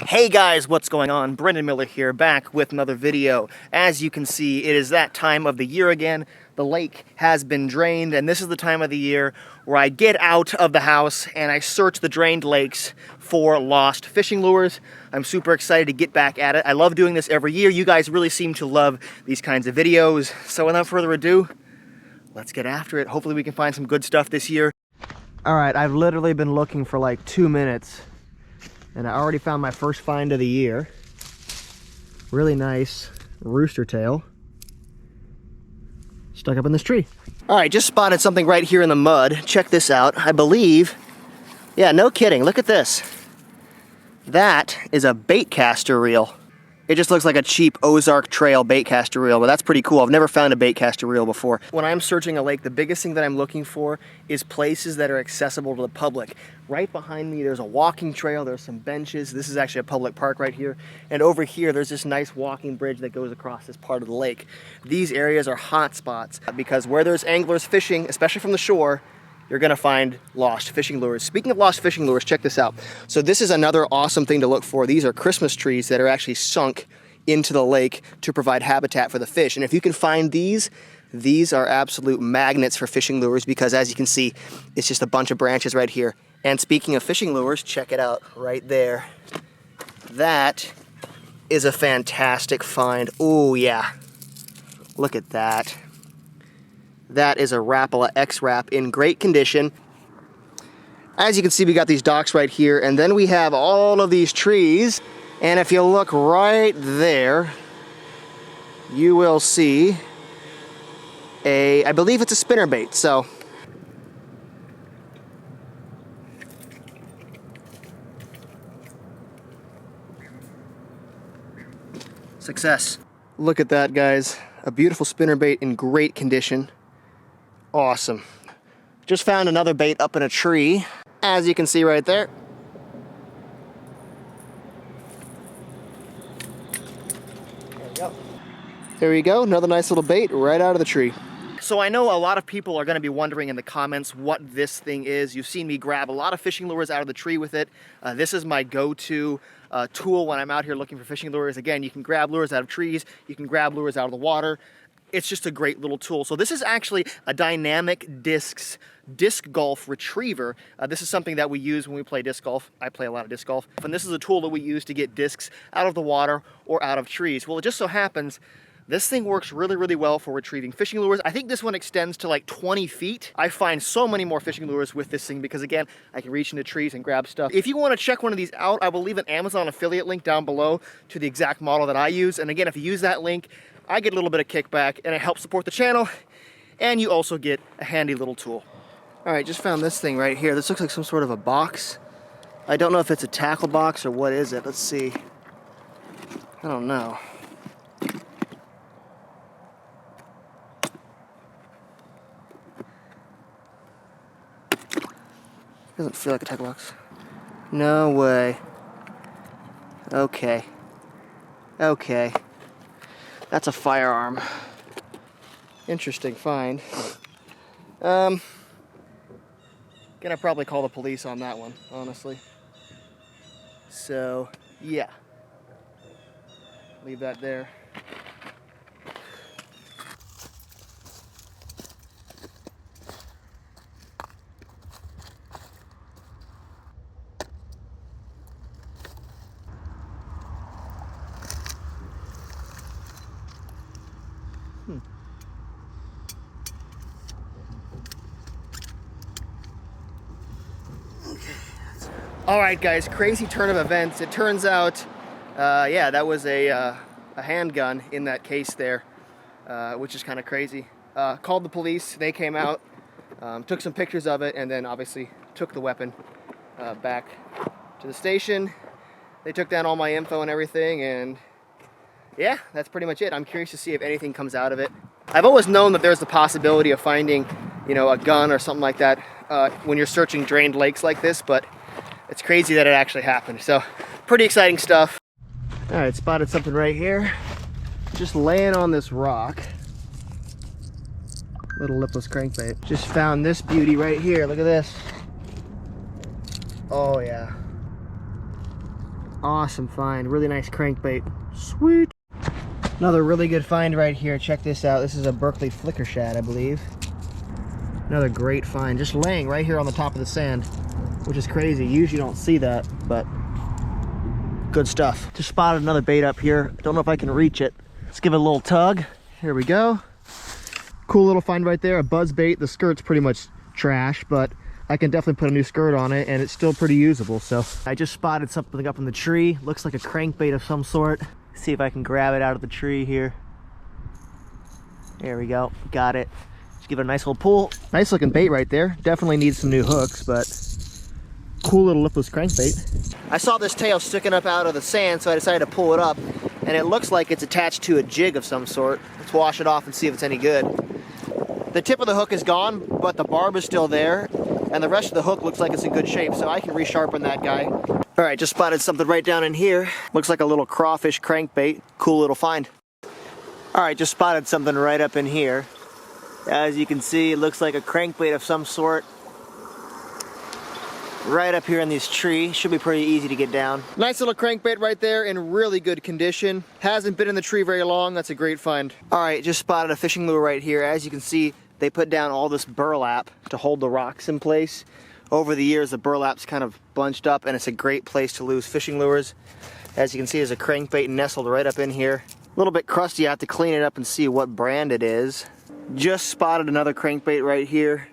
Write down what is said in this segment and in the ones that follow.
Hey guys, what's going on? Brendan Miller here, back with another video. As you can see, it is that time of the year again. The lake has been drained, and this is the time of the year where I get out of the house and I search the drained lakes for lost fishing lures. I'm super excited to get back at it. I love doing this every year. You guys really seem to love these kinds of videos. So without further ado, let's get after it. Hopefully we can find some good stuff this year. All right, I've literally been looking for like 2 minutes. And I already found my first find of the year. Really nice rooster tail. Stuck up in this tree. All right, just spotted something right here in the mud. Check this out. I believe, yeah, no kidding. Look at this. That is a bait caster reel. It just looks like a cheap Ozark Trail bait caster reel, but that's pretty cool. I've never found a bait caster reel before. When I'm searching a lake, the biggest thing that I'm looking for is places that are accessible to the public. Right behind me, there's a walking trail, there's some benches. This is actually a public park right here. And over here, there's this nice walking bridge that goes across this part of the lake. These areas are hot spots because where there's anglers fishing, especially from the shore, you're gonna find lost fishing lures. Speaking of lost fishing lures, check this out. So this is another awesome thing to look for. These are Christmas trees that are actually sunk into the lake to provide habitat for the fish. And if you can find these are absolute magnets for fishing lures because as you can see, it's just a bunch of branches right here. And speaking of fishing lures, check it out right there. That is a fantastic find. Oh yeah, look at that. That is a Rapala X-Rap in great condition. As you can see, we got these docks right here, and then we have all of these trees. And if you look right there, you will see I believe it's a spinnerbait, so. Success. Look at that, guys. A beautiful spinnerbait in great condition. Awesome. Just found another bait up in a tree, as you can see right there. There we go. There we go, another nice little bait right out of the tree. So I know a lot of people are going to be wondering in the comments what this thing is. You've seen me grab a lot of fishing lures out of the tree with it. This is my go-to tool when I'm out here looking for fishing lures. Again, you can grab lures out of trees, you can grab lures out of the water. It's just a great little tool. So this is actually a dynamic disc golf retriever. This is something that we use when we play disc golf. I play a lot of disc golf. And this is a tool that we use to get discs out of the water or out of trees. Well, it just so happens this thing works really, really well for retrieving fishing lures. I think this one extends to like 20 feet. I find so many more fishing lures with this thing because again, I can reach into trees and grab stuff. If you want to check one of these out, I will leave an Amazon affiliate link down below to the exact model that I use. And again, if you use that link, I get a little bit of kickback and it helps support the channel. And you also get a handy little tool. All right, just found this thing right here. This looks like some sort of a box. I don't know if it's a tackle box or what is it. Let's see. I don't know. Doesn't feel like a tackle box. No way. Okay. Okay. That's a firearm. Interesting find. Gonna probably call the police on that one, honestly. So, yeah. Leave that there. All right, guys, crazy turn of events. It turns out, yeah, that was a handgun in that case there, which is kind of crazy. Called the police, they came out, took some pictures of it, and then obviously took the weapon back to the station. They took down all my info and everything, and yeah, that's pretty much it. I'm curious to see if anything comes out of it. I've always known that there's the possibility of finding, you know, a gun or something like that when you're searching drained lakes like this, but it's crazy that it actually happened. So, pretty exciting stuff. All right, spotted something right here. Just laying on this rock. Little lipless crankbait. Just found this beauty right here. Look at this. Oh yeah. Awesome find, really nice crankbait. Sweet. Another really good find right here. Check this out. This is a Berkeley flicker shad, I believe. Another great find, just laying right here on the top of the sand, which is crazy. Usually you don't see that, but good stuff. Just spotted another bait up here. Don't know if I can reach it. Let's give it a little tug. Here we go. Cool little find right there, a buzz bait. The skirt's pretty much trash, but I can definitely put a new skirt on it, and it's still pretty usable. So I just spotted something up in the tree. Looks like a crankbait of some sort. See if I can grab it out of the tree here. There we go, got it. Just give it a nice little pull. Nice looking bait right there. Definitely needs some new hooks, but cool little lipless crankbait. I saw this tail sticking up out of the sand, so I decided to pull it up, and it looks like it's attached to a jig of some sort. Let's wash it off and see if it's any good. The tip of the hook is gone, but the barb is still there, and the rest of the hook looks like it's in good shape, so I can resharpen that guy. All right, just spotted something right down in here. Looks like a little crawfish crankbait. Cool little find. All right, just spotted something right up in here. As you can see, it looks like a crankbait of some sort. Right up here in this tree. Should be pretty easy to get down. Nice little crankbait right there in really good condition. Hasn't been in the tree very long. That's a great find. All right, just spotted a fishing lure right here. As you can see, they put down all this burlap to hold the rocks in place. Over the years, the burlap's kind of bunched up, and it's a great place to lose fishing lures. As you can see, there's a crankbait nestled right up in here. A little bit crusty. I have to clean it up and see what brand it is. Just spotted another crankbait right here.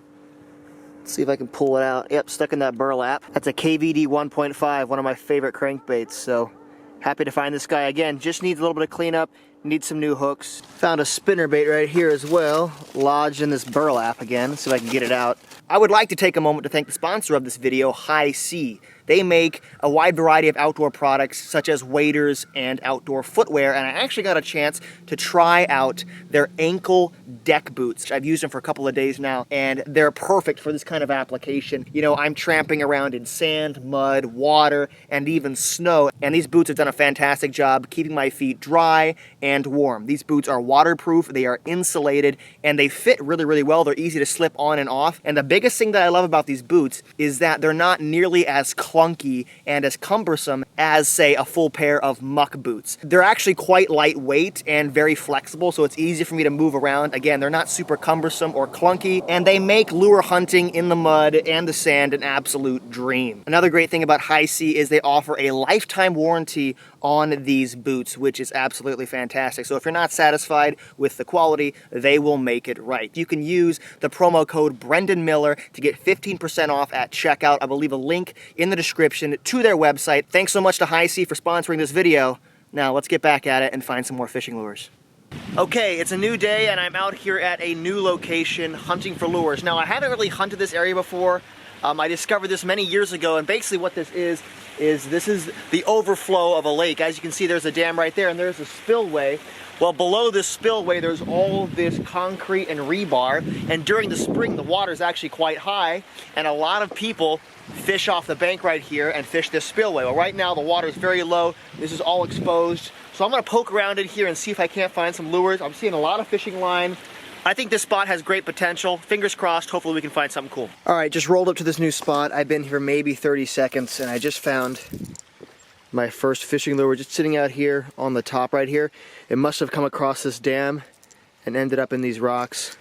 Let's see if I can pull it out. Yep, stuck in that burlap. That's a KVD 1.5, one of my favorite crankbaits. So happy to find this guy again. Just needs a little bit of cleanup. Needs some new hooks. Found a spinnerbait right here as well, lodged in this burlap again. Let's see if I can get it out. I would like to take a moment to thank the sponsor of this video, High C. They make a wide variety of outdoor products such as waders and outdoor footwear, and I actually got a chance to try out their ankle deck boots. I've used them for a couple of days now, and they're perfect for this kind of application. You know, I'm tramping around in sand, mud, water, and even snow, and these boots have done a fantastic job keeping my feet dry and warm. These boots are waterproof, they are insulated, and they fit really, really well. They're easy to slip on and off, and the biggest thing that I love about these boots is that they're not nearly as clunky and as cumbersome as, say, a full pair of muck boots. They're actually quite lightweight and very flexible, so it's easy for me to move around. Again, they're not super cumbersome or clunky, and they make lure hunting in the mud and the sand an absolute dream. Another great thing about High C is they offer a lifetime warranty on these boots, which is absolutely fantastic. So if you're not satisfied with the quality, they will make it right. You can use the promo code Brendan Miller to get 15% off at checkout. I will leave a link in the description to their website. Thanks so much to High C for sponsoring this video. Now let's get back at it and find some more fishing lures. Okay, it's a new day and I'm out here at a new location hunting for lures. Now I haven't really hunted this area before. I discovered this many years ago, and basically what this is the overflow of a lake. As you can see, there's a dam right there and there's a spillway. Well, below this spillway, there's all this concrete and rebar, and during the spring, the water is actually quite high, and a lot of people fish off the bank right here and fish this spillway. Well, right now, the water is very low. This is all exposed. So I'm gonna poke around in here and see if I can't find some lures. I'm seeing a lot of fishing line. I think this spot has great potential. Fingers crossed, hopefully we can find something cool. All right, just rolled up to this new spot. I've been here maybe 30 seconds, and I just found my first fishing lure just sitting out here on the top right here. It must have come across this dam and ended up in these rocks.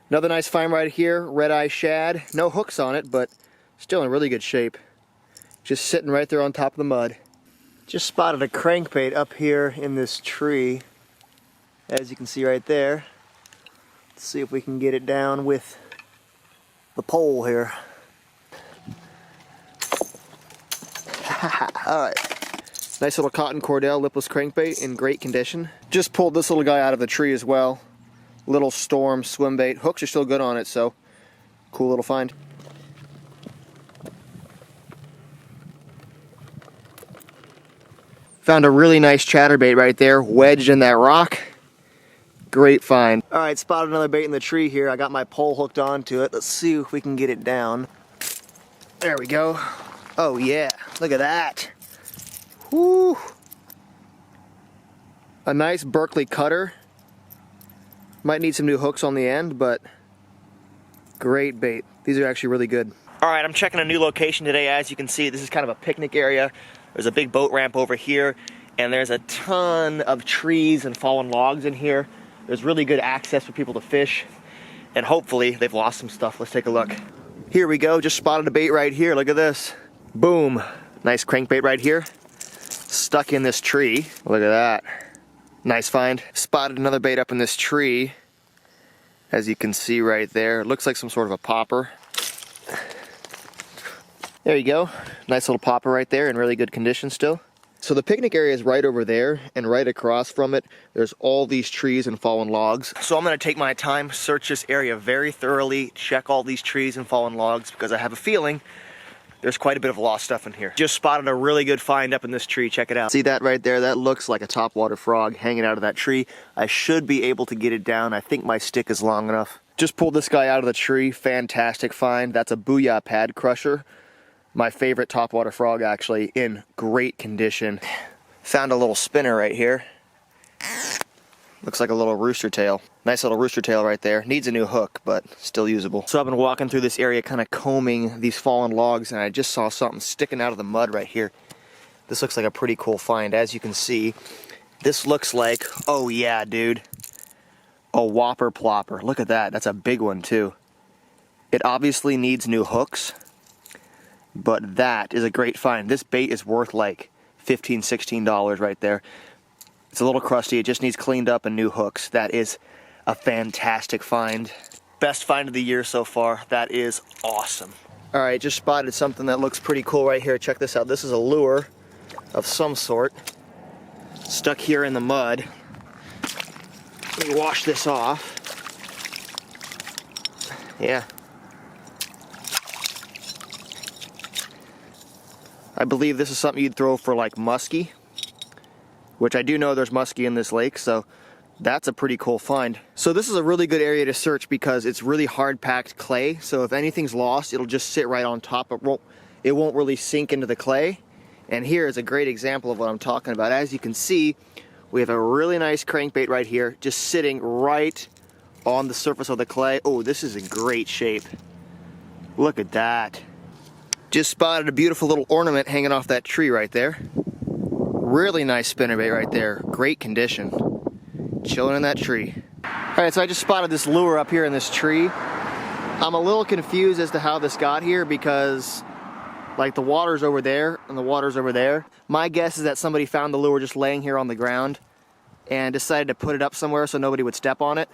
Another nice find right here, red-eye shad. No hooks on it, but still in really good shape. Just sitting right there on top of the mud. Just spotted a crankbait up here in this tree, as you can see right there. Let's see if we can get it down with the pole here. Alright. Nice little cotton cordell lipless crankbait in great condition. Just pulled this little guy out of the tree as well. Little storm swim bait. Hooks are still good on it, so cool little find. Found a really nice chatterbait right there, wedged in that rock. Great find. All right, spotted another bait in the tree here. I got my pole hooked onto it. Let's see if we can get it down. There we go. Oh yeah, look at that. Woo! A nice Berkeley cutter. Might need some new hooks on the end, but great bait. These are actually really good. All right, I'm checking a new location today. As you can see, this is kind of a picnic area. There's a big boat ramp over here, and there's a ton of trees and fallen logs in here. There's really good access for people to fish, and hopefully they've lost some stuff. Let's take a look. Here we go, just spotted a bait right here. Look at this. Boom. Nice crankbait right here. Stuck in this tree. Look at that. Nice find. Spotted another bait up in this tree. As you can see right there. It looks like some sort of a popper. There you go. Nice little popper right there in really good condition still. So the picnic area is right over there, and right across from it, there's all these trees and fallen logs. So I'm gonna take my time, search this area very thoroughly, check all these trees and fallen logs, because I have a feeling there's quite a bit of lost stuff in here. Just spotted a really good find up in this tree. Check it out. See that right there? That looks like a topwater frog hanging out of that tree. I should be able to get it down. I think my stick is long enough. Just pulled this guy out of the tree. Fantastic find. That's a Booyah Pad Crusher. My favorite topwater frog, actually, in great condition. Found a little spinner right here. Looks like a little rooster tail. Nice little rooster tail right there. Needs a new hook, but still usable. So I've been walking through this area kind of combing these fallen logs, and I just saw something sticking out of the mud right here. This looks like a pretty cool find. As you can see, this looks like, oh yeah, dude, a whopper plopper. Look at that. That's a big one too. It obviously needs new hooks, but that is a great find. This bait is worth like $15, $16 right there. It's a little crusty. It just needs cleaned up and new hooks. That is a fantastic find. Best find of the year so far. That is awesome. All right, just spotted something that looks pretty cool right here. Check this out. This is a lure of some sort stuck here in the mud. Let me wash this off. Yeah. I believe this is something you'd throw for like muskie, which I do know there's muskie in this lake, so that's a pretty cool find. So this is a really good area to search because it's really hard packed clay, so if anything's lost, it'll just sit right on top. It won't really sink into the clay. And here is a great example of what I'm talking about. As you can see, we have a really nice crankbait right here, just sitting right on the surface of the clay. Oh, this is in great shape. Look at that. Just spotted a beautiful little ornament hanging off that tree right there. Really nice spinnerbait right there. Great condition. Chilling in that tree. Alright, so I just spotted this lure up here in this tree. I'm a little confused as to how this got here because like the water's over there and the water's over there. My guess is that somebody found the lure just laying here on the ground and decided to put it up somewhere so nobody would step on it.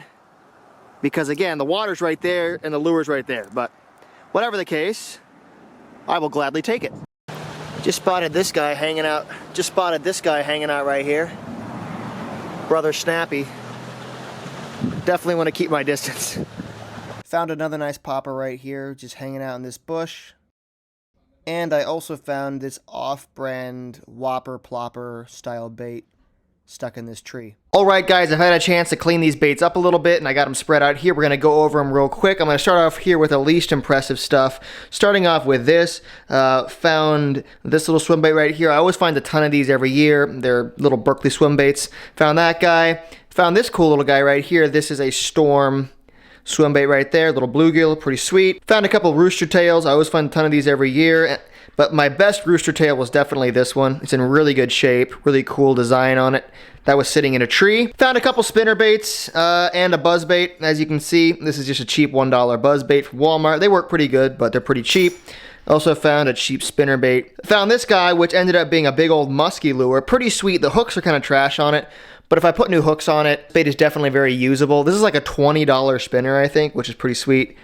Because again, the water's right there and the lure's right there. But whatever the case, I will gladly take it. Just spotted this guy hanging out. Just spotted this guy hanging out right here. Brother Snappy. Definitely want to keep my distance. Found another nice popper right here, just hanging out in this bush. And I also found this off-brand whopper plopper style bait stuck in this tree. Alright guys, I've had a chance to clean these baits up a little bit and I got them spread out here. We're going to go over them real quick. I'm going to start off here with the least impressive stuff. Starting off with this, found this little swim bait right here. I always find a ton of these every year. They're little Berkeley swim baits. Found that guy. Found this cool little guy right here. This is a Storm swim bait right there. Little bluegill, pretty sweet. Found a couple rooster tails. I always find a ton of these every year. But my best rooster tail was definitely this one. It's in really good shape. Really cool design on it. That was sitting in a tree. Found a couple spinner baits and a buzz bait. As you can see, this is just a cheap $1 buzz bait from Walmart. They work pretty good, but they're pretty cheap. Also found a cheap spinner bait. Found this guy, which ended up being a big old musky lure. Pretty sweet. The hooks are kind of trash on it, but if I put new hooks on it, bait is definitely very usable. This is like a $20 spinner, I think, which is pretty sweet.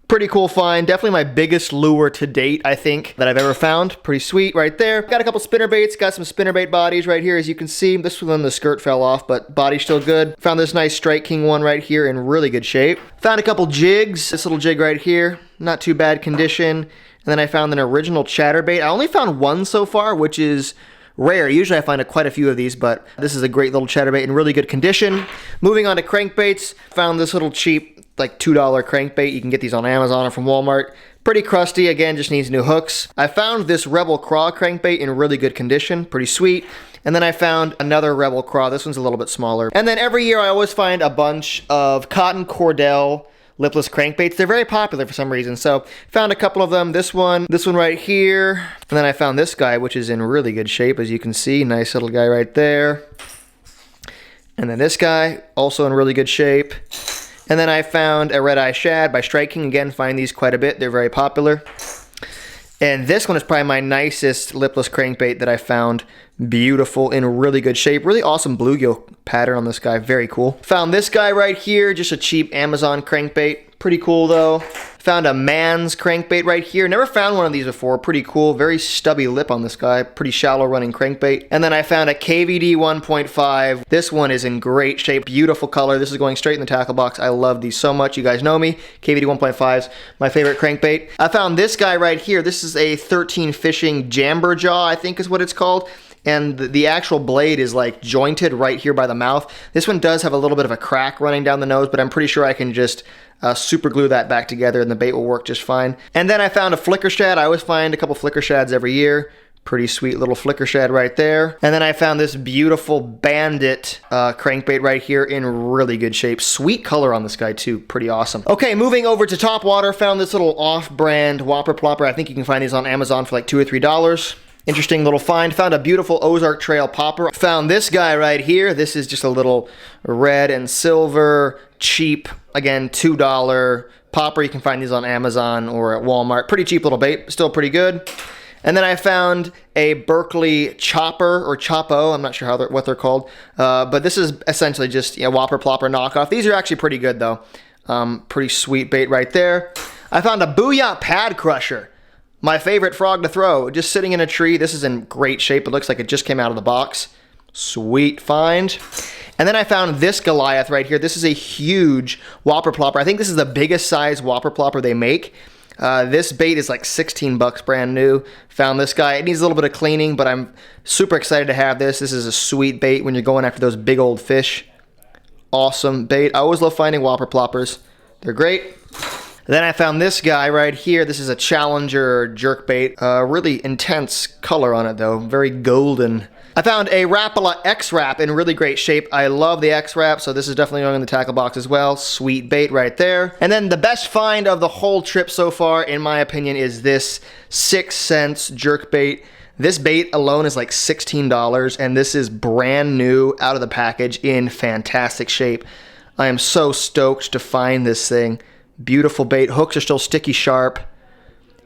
Pretty cool find. Definitely my biggest lure to date, I think, that I've ever found. Pretty sweet right there. Got a couple spinner baits. Got some spinner bait bodies right here, as you can see. This one, the skirt fell off, but body's still good. Found this nice Strike King one right here in really good shape. Found a couple jigs. This little jig right here, not too bad condition. And then I found an original chatterbait. I only found one so far, which is rare. Usually I find quite a few of these, but this is a great little chatterbait in really good condition. Moving on to crankbaits. Found this little cheap, like $2 crankbait. You can get these on Amazon or from Walmart. Pretty crusty, again, just needs new hooks. I found this Rebel Craw crankbait in really good condition, pretty sweet. And then I found another Rebel Craw. This one's a little bit smaller. And then every year I always find a bunch of cotton cordell lipless crankbaits. They're very popular for some reason. So found a couple of them. This one right here. And then I found this guy, which is in really good shape, as you can see. Nice little guy right there. And then this guy, also in really good shape. And then I found a red-eye shad by Strike King. Again, find these quite a bit. They're very popular. And this one is probably my nicest lipless crankbait that I found. Beautiful, in really good shape. Really awesome bluegill pattern on this guy. Very cool. Found this guy right here, just a cheap Amazon crankbait. Pretty cool though. Found a man's crankbait right here. Never found one of these before. Pretty cool. Very stubby lip on this guy. Pretty shallow running crankbait. And then I found a KVD 1.5. This one is in great shape. Beautiful color. This is going straight in the tackle box. I love these so much. You guys know me. KVD 1.5's my favorite crankbait. I found this guy right here. This is a 13 fishing jamber jaw, I think is what it's called. And the actual blade is like jointed right here by the mouth. This one does have a little bit of a crack running down the nose, but I'm pretty sure I can just super glue that back together and the bait will work just fine. And then I found a flicker shad. I always find a couple flicker shads every year. Pretty sweet little flicker shad right there. And then I found this beautiful bandit crankbait right here in really good shape. Sweet color on this guy too. Pretty awesome. Okay, moving over to Topwater. Found this little off-brand whopper plopper. I think you can find these on Amazon for like $2 or $3. Interesting little find. Found a beautiful Ozark Trail popper. Found this guy right here. This is just a little red and silver, cheap, again, $2 popper. You can find these on Amazon or at Walmart. Pretty cheap little bait, still pretty good. And then I found a Berkeley chopper or Chopo. I'm not sure what they're called. But this is essentially just a whopper plopper knockoff. These are actually pretty good though. Pretty sweet bait right there. I found a Booyah Pad Crusher. My favorite frog to throw, just sitting in a tree. This is in great shape. It looks like it just came out of the box. Sweet find. And then I found this Goliath right here. This is a huge whopper plopper. I think this is the biggest size whopper plopper they make. This bait is like 16 bucks brand new. Found this guy. It needs a little bit of cleaning, but I'm super excited to have this. This is a sweet bait when you're going after those big old fish. Awesome bait. I always love finding whopper ploppers. They're great. Then I found this guy right here. This is a Challenger jerkbait. Really intense color on it though. Very golden. I found a Rapala X-Wrap in really great shape. I love the X-Wrap, so this is definitely going in the tackle box as well. Sweet bait right there. And then the best find of the whole trip so far, in my opinion, is this 6 cents jerkbait. This bait alone is like $16, and this is brand new out of the package in fantastic shape. I am so stoked to find this thing. Beautiful bait. Hooks are still sticky sharp.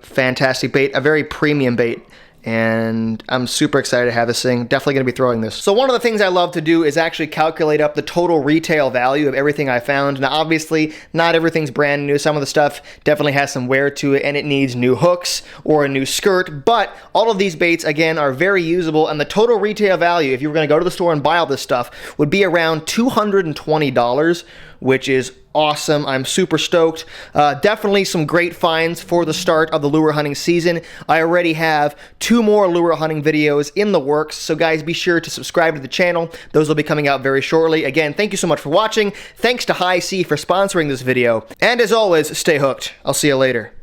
Fantastic bait. A very premium bait. And I'm super excited to have this thing. Definitely going to be throwing this. So one of the things I love to do is actually calculate up the total retail value of everything I found. Now obviously not everything's brand new. Some of the stuff definitely has some wear to it and it needs new hooks or a new skirt. But all of these baits again are very usable, and the total retail value, if you were going to go to the store and buy all this stuff, would be around $220, which is awesome. I'm super stoked. Definitely some great finds for the start of the lure hunting season. I already have 2 more lure hunting videos in the works, so guys, be sure to subscribe to the channel. Those will be coming out very shortly. Again, thank you so much for watching. Thanks to High C for sponsoring this video. And as always, stay hooked. I'll see you later.